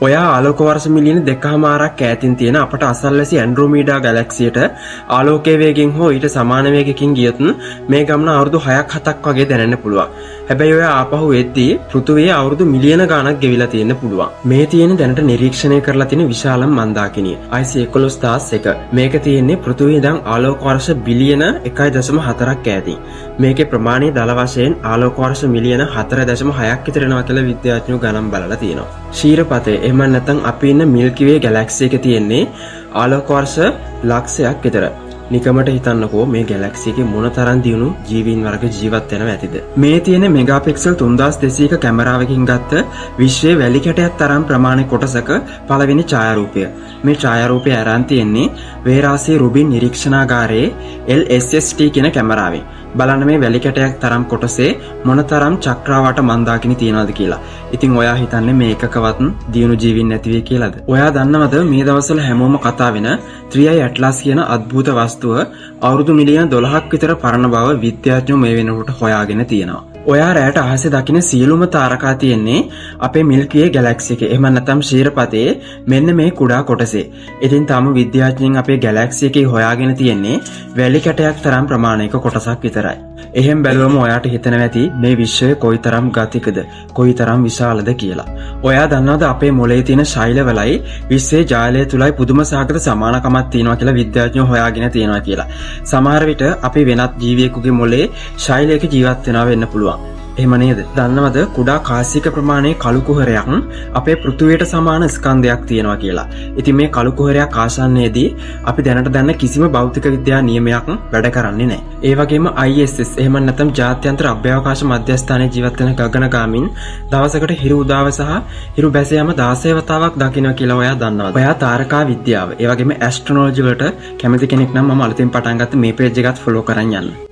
ඔයා ආලෝක වර්ෂ මිලියන 2.5ක් ඈතින් තියෙන අපට අසල්වැසි ඇන්ඩ්‍රොමීඩා ගැලැක්සියට ආලෝකයේ වේගයෙන් හෝ ඊට සමාන වේගකින් ගියොත් මේ ගමන අවුරුදු 6ක් 7ක් වගේ දැනෙන්න පුළුවන්. හැබැයි ඔයා ආපහු එද්දී පෘථුවියේ අවුරුදු මිලියන ගාණක් ගෙවිලා තියෙන්න පුළුවන්. මේ තියෙන දැනට නිරීක්ෂණය කරලා තියෙන විශාලම මන්දාකිනිය IC 11001. මේක තියෙන්නේ පෘථුවිය ඉඳන් ආලෝක වර්ෂ බිලියන 1.4ක් ඈතින්. මේකේ ප්‍රමාණය දල වශයෙන් ආලෝක වර්ෂ මිලියන 4.6ක් විතර වෙනවා කියලා විද්‍යාඥයෝ ගණන් බලලා තියෙනවා. ශීරපතේ එහෙම නැත්නම් අපි ඉන්න මිල්කි වේ ගැලැක්සි එක තියෙන්නේ ආලෝක වර්ෂ ලක්ෂයක් විතර. නිකමට හිතන්නකෝ මේ ගැලැක්සි එකේ මොන තරම් දියුණු ජීවීන් වර්ග ජීවත් වෙනව ඇතිද? මේ තියෙන මෙගාපික්සල් 3200ක කැමරාවකින් ගත්ත විශ්වයේ වැලි කැටයක් තරම් ප්‍රමාණික කොටසක පළවෙනි ඡායාරූපය. මේ ඡායාරූපය අරන් තියෙන්නේ වේරාසී රුබින් නිරීක්ෂණාගාරයේ LSST කියන කැමරාවෙන්. බලන්න මේ වැලි කැටයක් තරම් කොටසේ මොනතරම් චක්‍රාවට මන්දාකිනි තියනවද කියලා. ඉතින් ඔයා හිතන්නේ මේ එකකවත් දියුණු ජීවීන් නැති වෙයි කියලාද? ඔයා දන්නවද මේ දවස්වල හැමෝම කතා වෙන 3i ඇට්ලස් කියන අద్భుත වස්තුව අවුරුදු මිලියන 12ක් විතර පරණ බව විද්‍යාඥයෝ මේ වෙනකොට හොයාගෙන තියෙනවා. ඔයා රැට අහසේ දකින්න සියලුම තාරකා තියෙන්නේ අපේ මිල්කි වේ ගැලැක්සි එකේ. එහෙම නැත්නම් ශීරපතේ මෙන්න මේ කුඩා කොටසේ. ඉතින් තාම විද්‍යාඥයන් අපේ ගැලැක්සි එකේ හොයාගෙන තියෙන්නේ වැලි කැටයක් තරම් ප්‍රමාණයක කොටසක් විතරයි. එහෙන් බැලුවම ඔයාට හිතෙනවා ඇති මේ විශ්වය කොයිතරම් ගතිකද, කොයිතරම් විශාලද කියලා. ඔයා දන්නවද අපේ මොළයේ තියෙන ශෛලවලයි විශ්වයේ ජාලය තුලයි පුදුම සාගත සමානකමක් තියෙනවා කියලා විද්‍යාඥයෝ හොයාගෙන තියෙනවා කියලා. සමහර විට අපි වෙනත් ජීවියෙකුගේ මොළයේ ශෛලයක ජීවත් වෙනවා වෙන්න පුළුවන්. එහෙම නේද? දන්නවද කුඩා කාසික ප්‍රමාණයේ කළු කුහරයක් අපේ පෘථුවියට සමාන ස්කන්ධයක් තියෙනවා කියලා. ඉතින් මේ කළු කුහරයක් ආසන්නයේදී අපි දැනට දන්න කිසිම භෞතික විද්‍යා නියමයක් වැඩ කරන්නේ නැහැ. ඒ වගේම ISS එහෙම නැත්නම් ජාත්‍යන්තර අභ්‍යවකාශ මධ්‍යස්ථානයේ ජීවත් වෙන ගගනගාමින් දවසකට හිරු උදාව සහ හිරු බැස යාම 16 වතාවක් දකින්න කියලා ඔයා දන්නවද? ඔයා තාරකා විද්‍යාව, ඒ වගේම ඇස්ට්‍රොනොලොජි වලට කැමති කෙනෙක් නම් මම අලුතින් පටන් ගත්ත මේ පේජ් එකත් ෆලෝ කරන් යන්න.